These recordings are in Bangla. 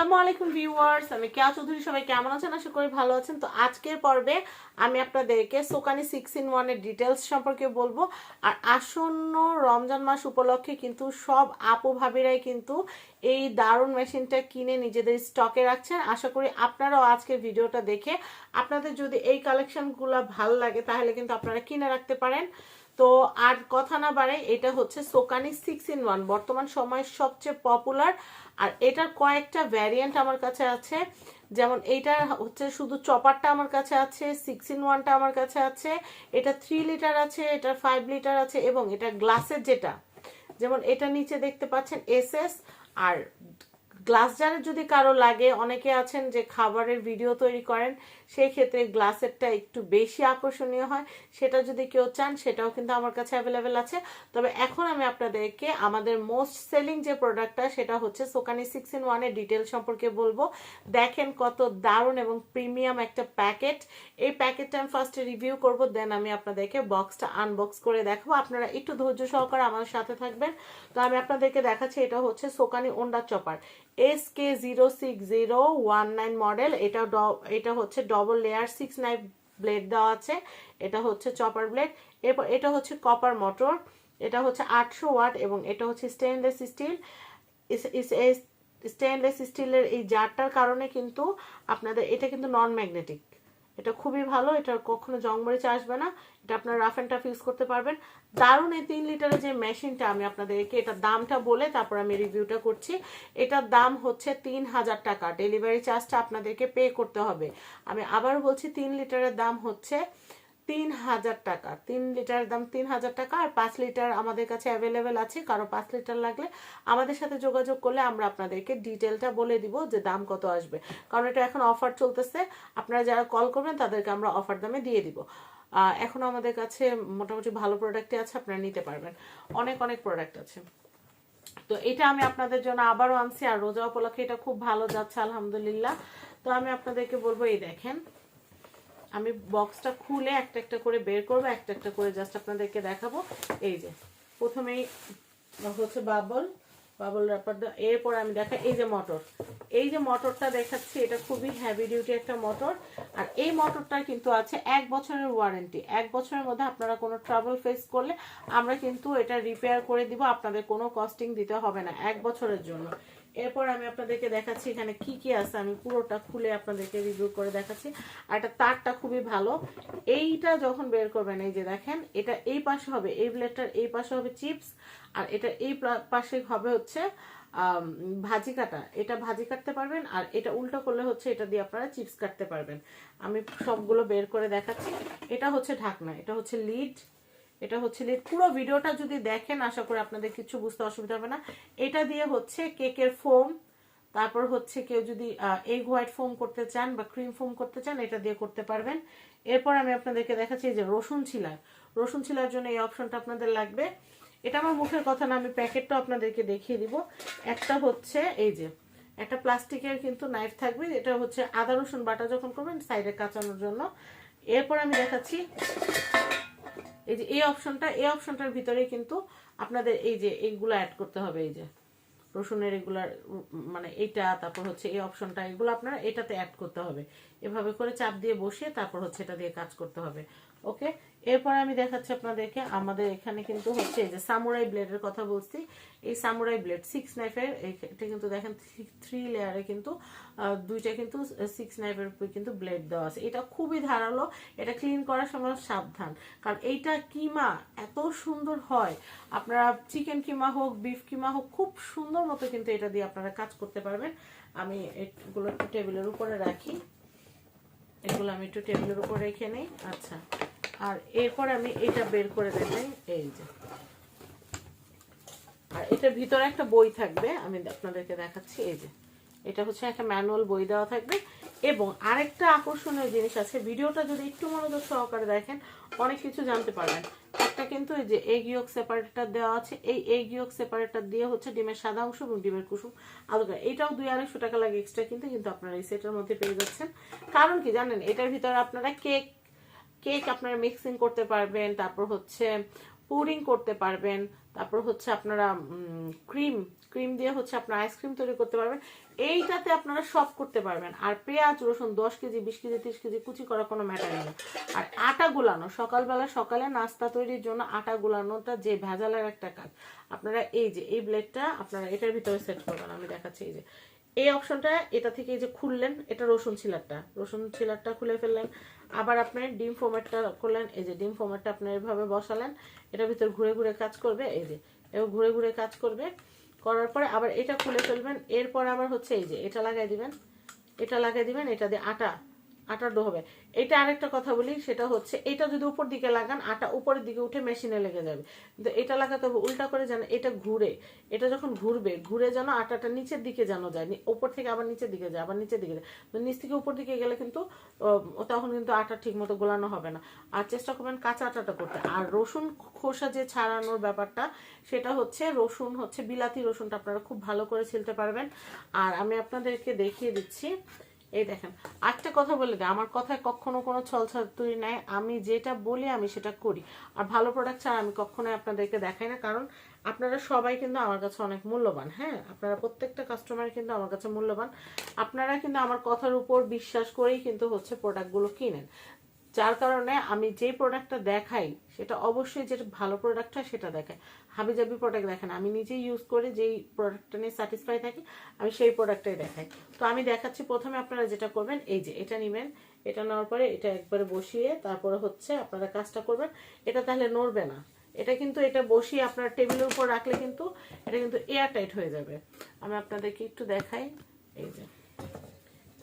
আসসালামু আলাইকুম ভিউয়ার্স, আমি কেয়া চৌধুরী। সবাই কেমন আছেন? আশা করি ভালো আছেন। তো আজকের পর্বে আমি আপনাদেরকে সোকানি 6-in-1 এর ডিটেলস সম্পর্কে বলবো। আর আসন্ন রমজান মাস উপলক্ষে কিন্তু সব আপু ভাবিরাই কিন্তু এই দারুণ মেশিনটা কিনে নিজেদের স্টকে রাখছেন। আশা করি আপনারাও আজকের ভিডিওটা দেখে আপনাদের যদি এই কালেকশনগুলো ভালো লাগে তাহলে কিন্তু আপনারা কিনে রাখতে পারেন। তো আর কথা না বাড়ে, এটা হচ্ছে সোকানি 6-in-1, বর্তমান সময়ের সবচেয়ে পপুলার। আর এটার কয়েকটা ভ্যারিয়েন্ট আমার কাছে আছে। যেমন এইটা হচ্ছে শুধু চপারটা আমার কাছে আছে, 6-in-1টা আমার কাছে আছে, এটা 3 লিটার আছে, এটা 5 লিটার আছে, এবং এটা গ্লাসের যেটা, যেমন এটা নিচে দেখতে পাচ্ছেন এসএস। আর গ্লাস জারের যদি কারো লাগে, অনেকে আছেন যে খাবারের ভিডিও তৈরি করেন, সেই ক্ষেত্রে গ্লাসেরটা একটু বেশি আকর্ষণীয় হয়, সেটা যদি কেউ চান সেটাও কিন্তু আমার কাছে অ্যাভেলেবেল আছে। তবে এখন আমি আপনাদেরকে আমাদের মোস্ট সেলিং যে প্রোডাক্টটা, সেটা হচ্ছে সোকানি 6-in-1 এর ডিটেল সম্পর্কে বলবো। দেখেন কত দারুণ এবং প্রিমিয়াম একটা প্যাকেট। এই প্যাকেটটা আমি ফার্স্টে রিভিউ করব, দেন আমি আপনাদেরকে বক্সটা আনবক্স করে দেখাবো। আপনারা একটু ধৈর্য সহকারে আমার সাথে থাকবেন। তো আমি আপনাদেরকে দেখাচ্ছি, এটা হচ্ছে সোকানি ওন্ডা চপার SK06019 মডেল। এটা হচ্ছে ডবল লেয়ার 6 নাইফ ব্লেড দেওয়া আছে। এটা হচ্ছে চপার ব্লেড। এরপর এটা হচ্ছে কপার মোটর, এটা হচ্ছে 800 ওয়াট, এবং এটা হচ্ছে স্টেনলেস স্টিল। স্টেনলেস স্টিলের এই জারটার কারণে কিন্তু আপনাদের এটা কিন্তু নন ম্যাগনেটিক, এটা খুবই ভালো। এটা কখনো জংমরিচ আসবে না, এটা আপনার রাফ অ্যান্ড টাফ ইউজ করতে পারবেন। দারুণ এই 3 লিটারের যে মেশিনটা, আমি আপনাদেরকে এটার দামটা বলে তারপর আমি রিভিউটা করছি। এটার দাম হচ্ছে 3000 টাকা। ডেলিভারি চার্জটা আপনাদেরকে পে করতে হবে। আমি আবার বলছি, 3 লিটারের দাম হচ্ছে 3000 টাকা। 3 লিটারের দাম 3000 টাকা। আর 5 লিটার আমাদের কাছে অ্যাভেলেবেল আছে। কারো 5 লিটার লাগলে আমাদের সাথে যোগাযোগ করলে আমরা আপনাদেরকে ডিটেলটা বলে দিব যে দাম কত আসবে, কারণ এটা এখন অফার চলতেছে। আপনারা যারা কল করবেন তাদেরকে আমরা অফার দামে দিয়ে দিব। এখনো আমাদের কাছে মোটামুটি ভালো প্রোডাক্টই আছে, আপনারা নিতে পারবেন। অনেক অনেক প্রোডাক্ট আছে। তো এটা আমি আপনাদের জন্য আবারও আনছি, আর রোজা উপলক্ষে এটা খুব ভালো যাচ্ছে আলহামদুলিল্লাহ। তো আমি আপনাদেরকে বলবো, এই দেখেন, আমি বক্সটা খুলে একটা একটা করে বের করবো, একটা একটা করে জাস্ট আপনাদেরকে দেখাবো। এই যে প্রথমেই হচ্ছে বাবল র্যাপার, এরপর আমি দেখাই এই যে মোটর। এই যে মোটরটা দেখাচ্ছি, এটা খুবই হেভি ডিউটি একটা মোটর। আর এই মোটরটা কিন্তু আছে 1 বছরের ওয়ারেন্টি। 1 বছরের মধ্যে আপনারা কোনো ট্রাবল ফেস করলে আমরা কিন্তু এটা রিপেয়ার করে দিব, আপনাদের কোনো কস্টিং দিতে হবে না 1 বছরের জন্য। এরপর আমি আপনাদেরকে দেখাচ্ছি এখানে কি কি আছে, আমি পুরোটা খুলে আপনাদেরকে রিভিউ করে দেখাচ্ছি। আর এটা তারটা খুবই ভালো। এইটা যখন বের করবেন, এই যে দেখেন, এটা এই পাশে হবে, এই ব্লেডটার এই পাশে হবে চিপস, আর এটা এই পাশে হবে হচ্ছে ভাজি কাটা। এটা ভাজি কাটতে পারবেন, আর এটা উল্টো করলে হচ্ছে এটা দিয়ে আপনারা চিপস কাটতে পারবেন। আমি সবগুলো বের করে দেখাচ্ছি। এটা হচ্ছে ঢাকনা, এটা হচ্ছে লিড, এটা হচ্ছে লিড। পুরো ভিডিওটা যদি দেখেন আশা করি আপনাদের কিছু বুঝতে অসুবিধা হবে না। এটা দিয়ে হচ্ছে কেকের ফোম, তারপর হচ্ছে কেউ যদি এগ হোয়াইট ফোম করতে চান বা ক্রিম ফোম করতে চান, এটা দিয়ে করতে পারবেন। এরপর আমি আপনাদেরকে দেখাচ্ছি যে রসুন ছিলার জন্য এই অপশনটা আপনাদের লাগবে। এটা আমার মুখের কথা না, আমি প্যাকেটটা আপনাদেরকে দেখিয়ে দিব। একটা হচ্ছে এই যে একটা প্লাস্টিকের কিন্তু নাইফ থাকবে, এটা হচ্ছে আদা রসুন বাটা যখন করবেন সাইডে কাঁচানোর জন্য। এরপর আমি দেখাচ্ছি এই যে এই অপশনটার ভিতরে কিন্তু আপনাদের এই যে এইগুলো অ্যাড করতে হবে। এই যে রসুনের এগুলার মানে এইটা, তারপর হচ্ছে এই অপশনটা, এগুলো আপনারা এটাতে অ্যাড করতে হবে। এভাবে করে চাপ দিয়ে বসিয়ে তারপর হচ্ছে এটা দিয়ে কাজ করতে হবে। ওকে, এরপর আমি দেখাচ্ছি আপনাদেরকে, আমাদের এখানে কিন্তু হচ্ছে এই যে সামুরাই ব্লেডের কথা বলছি। এই সামুরাই ব্লেড 6 নাইফের, এটা কিন্তু দেখেন 3 লেয়ারে কিন্তু দুইটা কিন্তু 6 নাইফের উপরে কিন্তু ব্লেড দেওয়া আছে। এটা খুবই ধারালো, এটা ক্লিন করার সময় সাবধান, কারণ এইটা কিমা এত সুন্দর হয়। আপনারা চিকেন কিমা হোক, বিফ কিমা হোক, খুব সুন্দর মতো কিন্তু এটা দিয়ে আপনারা কাজ করতে পারবেন। আমি এগুলো একটু টেবিলের উপরে রাখি, এগুলো আমি একটু টেবিলের উপর রেখে নেই। আচ্ছা, আর এরপর আমি এটা বের করে দেখাই। এই যে, আর এটার ভিতরে একটা বই থাকবে, আমি আপনাদেরকে দেখাচ্ছি। এই যে এটা হচ্ছে একটা ম্যানুয়াল বই দেওয়া থাকবে। এবং আরেকটা আকর্ষণীয় জিনিস আছে, ভিডিওটা যদি একটু মনোযোগ সহকারে দেখেন অনেক কিছু জানতে পারবেন। একটা কিন্তু এই যে এগ ইয়ক সেপারেটর দেওয়া আছে। এই এগ ইয়ক সেপারেটর দিয়ে হচ্ছে ডিমের সাদা অংশ এবং ডিমের কুসুম আলাদা। এটাও 200-250 টাকা লাগে এক্সট্রা কিনতে, কিন্তু আপনারা এই সেটের মধ্যে পেয়ে যাচ্ছেন। কারণ কি জানেন, এটার ভিতরে আপনারা কেক আপনারা মিক্সিং করতে পারবেন, তারপর হচ্ছে পুডিং করতে পারবেন, তারপর হচ্ছে আপনারা ক্রিম দিয়ে হচ্ছে আপনারা আইসক্রিম তৈরি করতে পারবেন। এইটাতে আপনারা সব করতে পারবেন। আর পেঁয়াজ রসুন 10 কেজি 20 কেজি 30 কেজি কুচি করা কোনো ম্যাটার নেই। আর আটা গুলানো, সকালে নাস্তা তৈরির জন্য আটা গুলানোটা যে ভেজালের একটা কাজ, আপনারা এই যে এই ব্লেডটা আপনারা এটার ভিতরে সেট করবেন। আমি দেখাচ্ছি, এই যে এই অপশনটা, এটা থেকে এই যে খুললেন, এটা রসুন ছিলারটা খুলে ফেললেন। আবার আপনি ডিম ফোমেটটা করলেন, এই যে ডিম ফোমেটটা আপনি এইভাবে বসালেন, এটার ভিতর ঘুরে ঘুরে কাজ করবে, এই যে এও ঘুরে ঘুরে কাজ করবে। করার পরে আবার এটা খুলে ফেলবেন। এরপর আবার হচ্ছে এই যে এটা লাগাই দিবেন, এটা দিয়ে আটার ডো হবে। এটা আরেকটা কথা বলি, সেটা হচ্ছে এটা যদি উপর দিকে লাগান, আটা উপরের দিকে উঠে মেশিনে লেগে যাবে। কিন্তু এটা লাগাতে হবে উল্টা করে, যেন এটা ঘুরে, এটা যখন ঘুরে যেন আটাটা নিচের দিকে যেন যায়, উপর থেকে আবার নিচের দিকে যায়, আবার নিচের দিকে যায়। নিচ থেকে উপর দিকে গেলে কিন্তু তখন কিন্তু আটা ঠিক মতো গোলানো হবে না। আর চেষ্টা করবেন কাঁচা আটাটা করতে। আর রসুন খোসা যে ছাড়ানোর ব্যাপারটা, সেটা হচ্ছে রসুন হচ্ছে বিলাতি রসুনটা আপনারা খুব ভালো করে ছিলতে পারবেন। আর আমি আপনাদেরকে দেখিয়ে দিচ্ছি, এই দেখেন। একটা কথা বলে দিই, আমার কথায় কখনো কোনো ছলছাতুরি নাই, আমি যেটা বলি আমি সেটা করি। আর ভালো প্রোডাক্ট ছাড়া আমি কখনোই আপনাদেরকে দেখাই না, কারণ আপনারা সবাই কিন্তু আমার কাছে অনেক মূল্যবান। হ্যাঁ, আপনারা প্রত্যেকটা কাস্টমার কিন্তু আমার কাছে মূল্যবান। আপনারা কিন্তু আমার কথার উপর বিশ্বাস করেই কিন্তু হচ্ছে প্রোডাক্টগুলো কিনেন। যার কারণে আমি যে প্রোডাক্টটা দেখাই সেটা অবশ্যই যেটা ভালো প্রোডাক্ট হয় সেটা দেখাই। হাবিজাবি প্রোডাক্ট দেখেন, আমি নিজেই ইউজ করে যেই প্রোডাক্টটা নিয়ে স্যাটিসফাই থাকি আমি সেই প্রোডাক্টটাই দেখাই। তো আমি দেখাচ্ছি, প্রথমে আপনারা যেটা করবেন, এই যে এটা নেবেন, এটা নেওয়ার পরে এটা একবারে বসিয়ে তারপরে হচ্ছে আপনারা কাজটা করবেন। এটা তাহলে নড়বে না, এটা কিন্তু এটা বসিয়ে আপনার টেবিলের উপর রাখলে কিন্তু এটা কিন্তু এয়ার টাইট হয়ে যাবে। আমি আপনাদেরকে একটু দেখাই, এই যে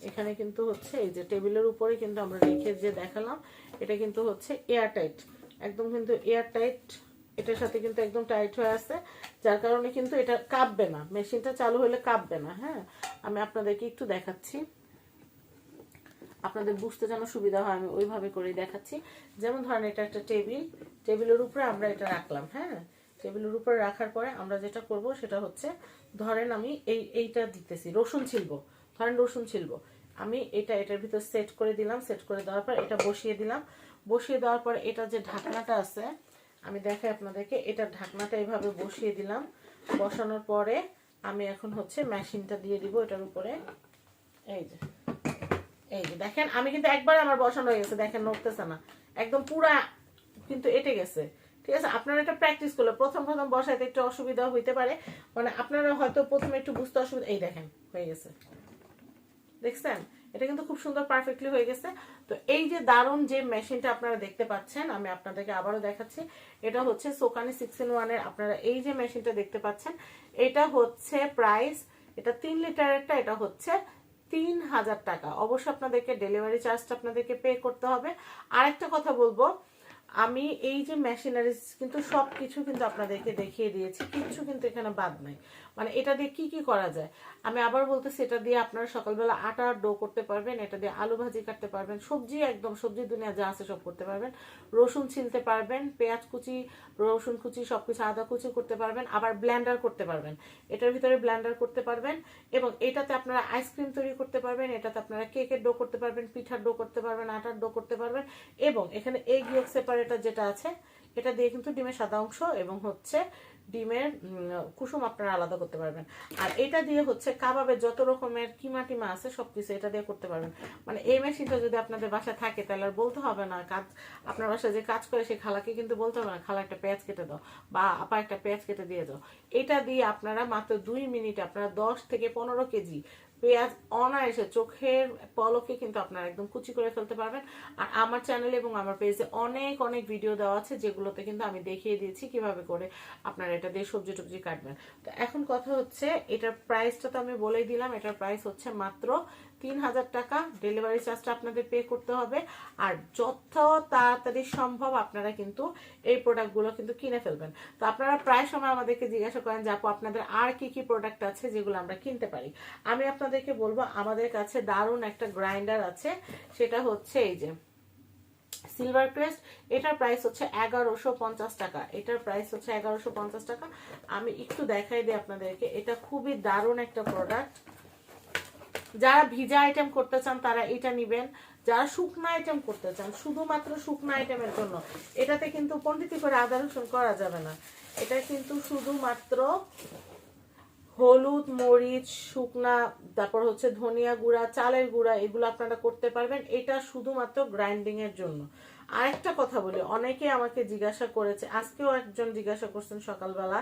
এখানে কিন্তু হচ্ছে এই যে টেবিলের উপরে কিন্তু আমরা রেখে যে দেখালাম, এটা কিন্তু হচ্ছে এয়ার টাইট, একদম কিন্তু এয়ার টাইট, এটার সাথে কিন্তু একদম টাইট হয়ে আছে। যার কারণে কিন্তু এটা কাঁপবে না, মেশিনটা চালু হলে কাঁপবে না। হ্যাঁ, আমি আপনাদেরকে একটু দেখাচ্ছি, আপনাদের বুঝতে যেন সুবিধা হয় আমি ওইভাবে করেই দেখাচ্ছি। যেমন ধরেন এটা একটা টেবিলের উপরে আমরা এটা রাখলাম। হ্যাঁ, টেবিলের উপরে রাখার পরে আমরা যেটা করব সেটা হচ্ছে, ধরেন আমি এইটা দিতেছি রসুন ছিলবো, আমি এটার ভিতর সেট করে দিলাম। সেট করে দেওয়ার পর এটা বসিয়ে দিলাম। বসিয়ে দেওয়ার পর এটা যে ঢাকনাটা আছে, আমি দেখাই আপনাদেরকে, এটা ঢাকনাটা এইভাবে বসিয়ে দিলাম। বসানোর পরে আমি এখন হচ্ছে মেশিনটা দিয়ে দিব এটার উপরে। এই যে দেখেন, আমি কিন্তু একবার আমার বসানো হয়ে গেছে, দেখেন নড়তেছে না, একদম পুরা কিন্তু এটে গেছে। ঠিক আছে, আপনারা এটা প্র্যাকটিস করলে প্রথম বসাইতে একটু অসুবিধা হইতে পারে, মানে আপনারা হয়তো প্রথমে একটু বুঝতে অসুবিধা, এই দেখেন হয়ে গেছে, দেখছেন এটা কিন্তু খুব সুন্দর পারফেক্টলি হয়ে গেছে। তো এই যে দারুণ যে মেশিনটা আপনারা দেখতে পাচ্ছেন, আমি আপনাদেরকে আবারও দেখাচ্ছি, এটা হচ্ছে সোকানি 6-in-1 এর। আপনারা এই যে মেশিনটা দেখতে পাচ্ছেন, এটা হচ্ছে প্রাইস, এটা 3 লিটারেরটা, এটা হচ্ছে 3000 টাকা। অবশ্যই আপনাদেরকে ডেলিভারি চার্জটা আপনাদেরকে পে করতে হবে। আরেকটা কথা বলবো, আমি এই যে মেশিনারিজ কিন্তু সবকিছু কিন্তু আপনাদেরকে দেখিয়ে দিয়েছি, কিছু কিন্তু এখানে বাদ নাই। মানে এটা দিয়ে কি কি করা যায় আমি আবার বলতেছি, এটা দিয়ে আপনারা সকালবেলা আটার ডো করতে পারবেন, এটা দিয়ে আলু ভাজি কাটতে পারবেন, সবজি একদম সবজি দুনিয়া যা আছে সব করতে পারবেন, রসুন ছিলতে পারবেন, পেঁয়াজ কুচি রসুন কুচি সবকিছু আদা কুচি করতে পারবেন, আবার ব্লেন্ডার করতে পারবেন, এটার ভিতরে ব্লেন্ডার করতে পারবেন। এবং এটাতে আপনারা আইসক্রিম তৈরি করতে পারবেন, এটাতে আপনারা কেকের ডো করতে পারবেন, পিঠার ডো করতে পারবেন, আটার ডো করতে পারবেন। এবং এখানে এগ ইয়োক সেপারেটর যেটা আছে, এটা দিয়ে কিন্তু ডিমের সাদা অংশ এবং হচ্ছে ডিমের কুসুম আপনারা আলাদা করতে পারবেন। আর এটা দিয়ে হচ্ছে কাবাবের যত রকমের কিমা টিমা আছে সবকিছু এটা দিয়ে করতে পারবেন। মানে এই মেশিনটা যদি আপনাদের বাসায় থাকে তাহলে আর বলতে হবে না, কাজ আপনার বাসায় যে কাজ করে সেই খালাকে কিন্তু বলতে হবে না খালা একটা পেঁয়াজ কেটে দাও বা আপা একটা পেঁয়াজ কেটে দিয়ে দাও। এটা দিয়ে আপনারা মাত্র 2 মিনিটে আপনারা 10 থেকে 15 কেজি পেঁয়াজ অনায়াসে চোখের পলকে কিন্তু আপনারা একদম কুচি করে ফেলতে পারবেন। আর আমার চ্যানেলে এবং আমার পেজে অনেক অনেক ভিডিও দেওয়া আছে, যেগুলোতে কিন্তু আমি দেখিয়ে দিয়েছি কিভাবে করে আপনারা এটা দিয়ে সবজি টবজি কাটবেন। তো এখন কথা হচ্ছে, এটার প্রাইসটা তো আমি বলেই দিলাম, এটার প্রাইস হচ্ছে মাত্র 3000 টাকা। ডেলিভারি চার্জটা আপনাদের পে করতে হবে। আর যত তাড়াতাড়ি সম্ভব আপনারা কিন্তু এই প্রোডাক্টগুলো কিন্তু কিনে ফেলবেন। তো আপনারা প্রায় সময় আমাদেরকে জিজ্ঞাসা করেন যে আপু আপনাদের আর কি কি প্রোডাক্ট আছে যেগুলো আমরা কিনতে পারি। আমি আপনাদেরকে বলবো আমাদের কাছে দারুণ একটা গ্রাইন্ডার আছে, সেটা হচ্ছে এই যে সিলভার ক্রেস্ট। এটার প্রাইস হচ্ছে 1150 টাকা। এটার প্রাইস হচ্ছে 1150 টাকা। আমি একটু দেখাই দিই আপনাদেরকে, এটা খুবই দারুণ একটা প্রোডাক্ট। যারা ভিজা আইটেম করতে চান তারা এটা নিবেন, যারা শুকনো আইটেম করতে চান শুধুমাত্র শুকনো আইটেমের জন্য, এটাতে কিন্তু পণ্ডিতি করে আদা রসুন করা যাবে না, এটা কিন্তু শুধুমাত্র হলুদ, মরিচ, শুকনা, তারপর হচ্ছে ধনিয়া গুঁড়া, চালের গুঁড়া, এগুলো আপনারা করতে পারবেন। এটা শুধুমাত্র গ্রাইন্ডিং এর জন্য। আরেকটা কথা বলি, অনেকে আমাকে জিজ্ঞাসা করেছে, আজকেও একজন জিজ্ঞাসা করছেন সকালবেলা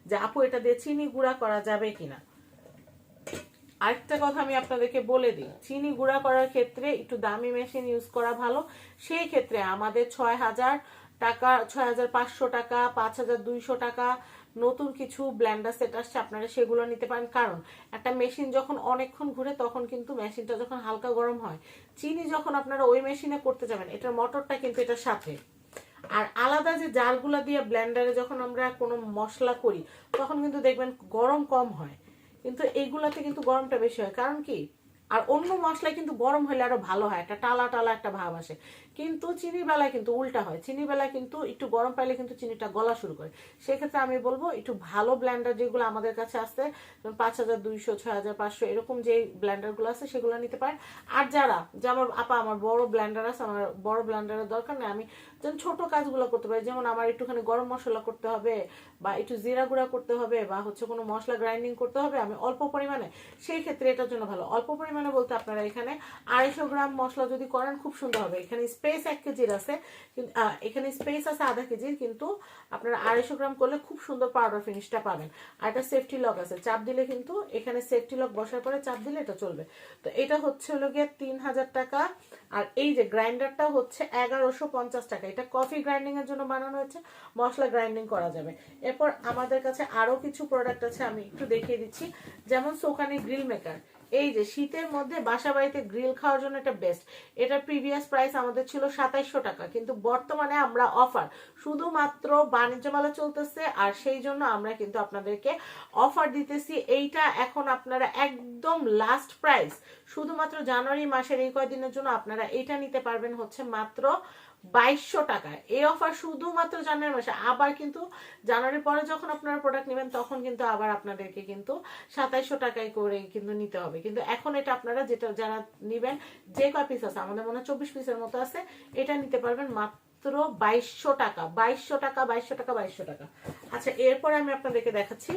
যে আপু এটা দিয়ে চিনি গুঁড়া করা যাবে কিনা। আরেকটা কথা আমি আপনাদেরকে বলে দিই, চিনি গুঁড়া করার ক্ষেত্রে একটু দামি মেশিন ইউজ করা ভালো। সেই ক্ষেত্রে আমাদের 6,000 টাকা, 6,500 টাকা, 5,200 টাকা নতুন কিছু ব্লেন্ডার সেট আসছে, আপনারা সেগুলো নিতে পারেন। কারণ একটা মেশিন যখন অনেকক্ষণ ঘুরে তখন কিন্তু মেশিনটা যখন হালকা গরম হয়, চিনি যখন আপনারা ওই মেশিনে করতে যাবেন, এটার মোটরটা কিন্তু এটার সাথে। আর আলাদা যে জারগুলা দিয়ে ব্লেন্ডারে যখন আমরা কোনো মশলা করি তখন কিন্তু দেখবেন গরম কম হয়, কিন্তু এইগুলাতে কিন্তু গরমটা বেশি হয়। কারণ কি, আর অন্য মশলায় কিন্তু গরম হলে আরো ভালো হয়, একটা টালা টালা একটা ভাব আসে। কিন্তু চিনির বেলায় কিন্তু উল্টা হয়, চিনির বেলায় কিন্তু একটু গরম পাইলে কিন্তু চিনিটা গলা শুরু করে। সেক্ষেত্রে আমি বলবো একটু ভালো ব্লেন্ডার যেগুলো আমাদের কাছে আছে, 5,200, 6,500 এরকম যে ব্লেন্ডার গুলো আছে সেগুলো নিতে পারেন। আর যারা যে আমার আপা আমার বড় ব্লেন্ডার আছে, আমার বড় ব্লেন্ডারের দরকার নেই, আমি যেন ছোট কাজগুলো করতে পারি, যেমন আমার একটুখানি গরম মশলা করতে হবে বা একটু জিরা গুঁড়া করতে হবে বা হচ্ছে কোনো মশলা গ্রাইন্ডিং করতে হবে আমি অল্প পরিমাণে, সেই ক্ষেত্রে এটার জন্য ভালো। অল্প পরিমাণে বলতে আপনারা এখানে 250 গ্রাম মশলা যদি করেন খুব সুন্দর হবে। এখানে স্পেস 1 কেজির আছে, এখানে স্পেস আছে আধা কেজির, কিন্তু আপনারা 250 গ্রাম করলে খুব সুন্দর পাউডার ফিনিশটা পাবেন। আর এটা সেফটি লক আছে, চাপ দিলে কিন্তু এখানে সেফটি লক বসার পরে চাপ দিলে এটা চলবে। তো এটা হচ্ছে হলো গিয়ে 3,000 টাকা। আর এই যে গ্রাইন্ডারটা হচ্ছে 1,150 টাকা। এটা কফি গ্রাইন্ডিং এর জন্য বানানো হয়েছে, মশলা গ্রাইন্ডিং করা যাবে। এরপর আমাদের কাছে আরো কিছু প্রোডাক্ট আছে, আমি একটু দেখিয়ে দিচ্ছি। যেমন সোকানি গ্রিল মেকার, এই যে শীতের মধ্যে বাসা বাড়িতে গ্রিল খাওয়ার জন্য এটা বেস্ট। এটার প্রিভিয়াস প্রাইস আমাদের ছিল 2,700 টাকা, কিন্তু বর্তমানে আমরা অফার, শুধুমাত্র বাণিজ্য মেলা চলতেছে আর সেই জন্য আমরা কিন্তু আপনাদেরকে অফার দিতেছি। এইটা এখন আপনারা একদম লাস্ট প্রাইস, শুধুমাত্র জানুয়ারি মাসের এই কয়দিনের জন্য আপনারা এটা নিতে পারবেন হচ্ছে মাত্র 2,200 টাকায়। এই অফার শুধুমাত্র জানুয়ারি মাসে। আবার কিন্তু জানুয়ারির পরে যখন আপনারা প্রোডাক্ট নেবেন তখন কিন্তু আবার আপনাদেরকে কিন্তু 2,700 টাকায় করে কিন্তু নিতে হবে। কিন্তু এখন এটা আপনারা যেটা যারা নিবেন, যে কয় পিস আছে, আমাদের মনে হয় 24 পিসের মতো আছে, এটা নিতে পারবেন মাত্র 2,200 টাকা, 2,200 টাকা, 2,200 টাকা, 2,200 টাকা। আচ্ছা, এরপরে আমি আপনাদেরকে দেখাচ্ছি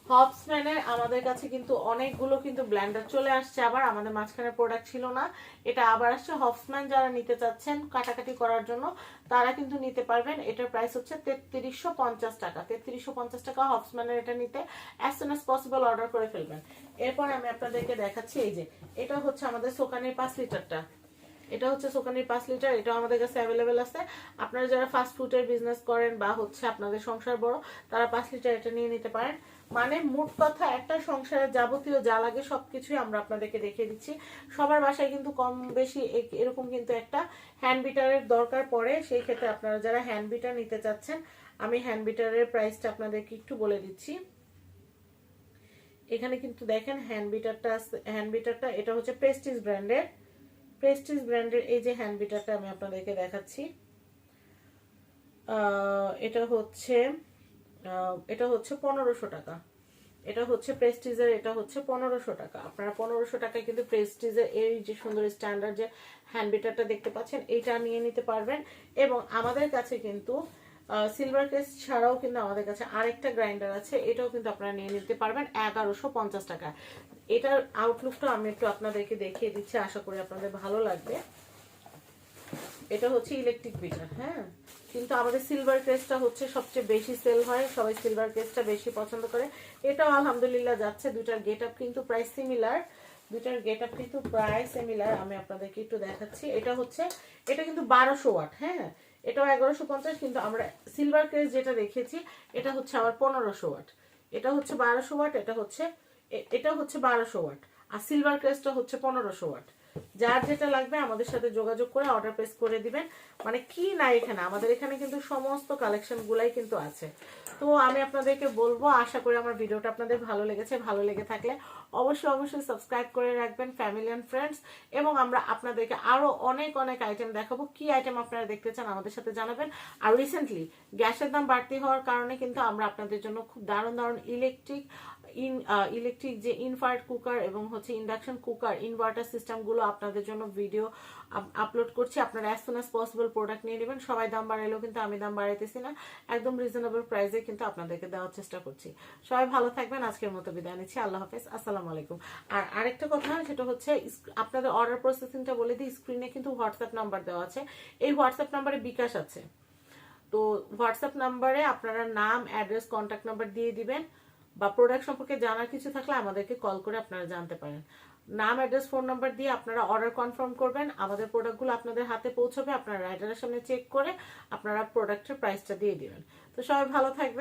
হবসম্যানের। আমাদের কাছে কিন্তু অনেকগুলো কিন্তু ব্লেন্ডার চলে আসছে, আবার আমাদের মাঝখানে প্রোডাক্ট ছিল না, এটা আবার আসছে। হবসম্যান যারা নিতে চাচ্ছেন কাটাকাটি করার জন্য তারা কিন্তু নিতে পারবেন। এটার প্রাইস হচ্ছে 3,350 টাকা। 3,350 টাকা হবসম্যানের এটা নিতে as soon as possible order করে ফেলবেন। এরপর আমি আপনাদেরকে দেখাচ্ছি, এই যে এটা হচ্ছে আমাদের সোকানির 5 লিটারটা। এটা হচ্ছে সোকানির 5 লিটার, এটা আমাদের কাছে অ্যাভেলেবেল আছে। আপনারা যারা ফাস্ট ফুডের বিজনেস করেন বা হচ্ছে আপনাদের সংসার বড়, তারা 5 লিটার এটা নিয়ে নিতে পারেন। মানে মোট কথা একটা সংসারের যাবতীয় যা লাগে সবকিছুই আমরা আপনাদেরকে দেখিয়ে দিচ্ছি। সবার বাসায় কিন্তু কম বেশি এরকম কিন্তু একটা হ্যান্ড বিটারের দরকার পড়ে। সেই ক্ষেত্রে আপনারা যারা হ্যান্ড বিটার নিতে চাচ্ছেন, আমি হ্যান্ড বিটারের প্রাইসটা আপনাদেরকে একটু বলে দিচ্ছি। এখানে কিন্তু দেখেন হ্যান্ড বিটারটা এটা হচ্ছে প্রেস্টিজ ব্র্যান্ডের এই যে হ্যান্ড বিটারটা আমি আপনাদেরকে দেখাচ্ছি। এটা হচ্ছে 1,500 টাকা। এটা হচ্ছে প্রেস্টিজের, এটা হচ্ছে 1,500 টাকা। আপনারা 1,500 টাকায় কিন্তু প্রেস্টিজের এই যে সুন্দর স্ট্যান্ডার্ড যে হ্যান্ড বিটারটা দেখতে পাচ্ছেন, এইটা নিয়ে নিতে পারবেন। এবং আমাদের কাছে কিন্তু সিলভার ক্রেস্ট ছাড়াও কিন্তু আমাদের কাছে আরেকটা গ্রাইন্ডার আছে, এটাও কিন্তু আপনারা নিয়ে নিতে পারবেন 1,150 টাকা। এটার আউটলুকটা আমি একটু আপনাদেরকে দেখিয়ে দিচ্ছি, আশা করি আপনাদের ভালো লাগবে। এটা হচ্ছে ইলেকট্রিক বিটার, হ্যাঁ, কিন্তু আমাদের সিলভার ক্রেস্টটা হচ্ছে সবচেয়ে বেশি সেল হয়, সবাই সিলভার ক্রেস্টটা বেশি পছন্দ করে। এটাও আলহামদুলিল্লাহ যাচ্ছে। দুটার গেট আপ কিন্তু প্রায় সিমিলার, আমি আপনাদেরকে একটু দেখাচ্ছি। এটা কিন্তু 1,200 ওয়াট, হ্যাঁ, এটাও 1,150, কিন্তু আমরা সিলভার ক্রেস্ট যেটা দেখেছি এটা হচ্ছে আবার 1,500 ওয়াট। এটা হচ্ছে 1,200 ওয়াট, এটা হচ্ছে 1,200 ওয়াট, আর সিলভার ক্রেস্টটা হচ্ছে 1,500 ওয়াট। যার যেটা লাগবে আমাদের সাথে যোগাযোগ করে অর্ডার প্লেস করে দিবেন। মানে কি না, এখানে আমাদের এখানে কিন্তু সমস্ত কালেকশন গুলাই কিন্তু আছে। তো আমি আপনাদেরকে বলবো, আশা করি আমার ভিডিওটা আপনাদের ভালো লেগেছে। ভালো লেগে থাকলে অবশ্যই সাবস্ক্রাইব করে রাখবেন, ফ্যামিলি এন্ড ফ্রেন্ডস। এবং আমরা আপনাদেরকে আরো অনেক আইটেম দেখাবো। কি আইটেম আপনারা দেখতে চান আমাদের সাথে জানাবেন। আর রিসেন্টলি গ্যাসের দাম বাড়তি হওয়ার কারণে কিন্তু আমরা আপনাদের জন্য খুব দারুণ ইলেকট্রিক ইলেকট্রিক যে ইনফ্রারেড কুকার এবং হচ্ছে ইন্ডাকশন কুকার ইনভার্টার সিস্টেমগুলো আপনাদের জন্য ভিডিও আপলোড করছি। আপনারা as soon as possible product নিয়ে নেবেন। সবাই দাম বাড়াইলেও কিন্তু আমি দাম বাড়াইতেছি না, একদম রিজনেবল প্রাইসে কিন্তু আপনাদেরকে দেওয়ার চেষ্টা করছি। সবাই ভালো থাকবেন, আজকের মতো বিদায় নিচ্ছি। আল্লাহ হাফেজ, আসসালামু আলাইকুম। আর আরেকটা কথা, সেটা হচ্ছে আপনাদের অর্ডার প্রসেসিংটা বলে দিই। স্ক্রিনে কিন্তু হোয়াটসঅ্যাপ নাম্বার দেওয়া আছে, এই হোয়াটসঅ্যাপ নাম্বারে বিকাশ আছে। তো হোয়াটসঅ্যাপ নাম্বারে আপনারা নাম, অ্যাড্রেস, কন্ট্যাক্ট নাম্বার দিয়ে দিবেন, বা প্রোডাক্ট সম্পর্কে জানার কিছু থাকলে আমাদেরকে কল করে আপনারা জানতে পারেন। নাম, অ্যাড্রেস, ফোন নাম্বার দিয়ে আপনারা অর্ডার কনফার্ম করবেন। আমাদের প্রোডাক্টগুলো আপনাদের হাতে পৌঁছবে, আপনারা রাইডারের সামনে চেক করে আপনারা প্রোডাক্টের প্রাইসটা দিয়ে দিবেন। তো সবাই ভালো থাকবেন।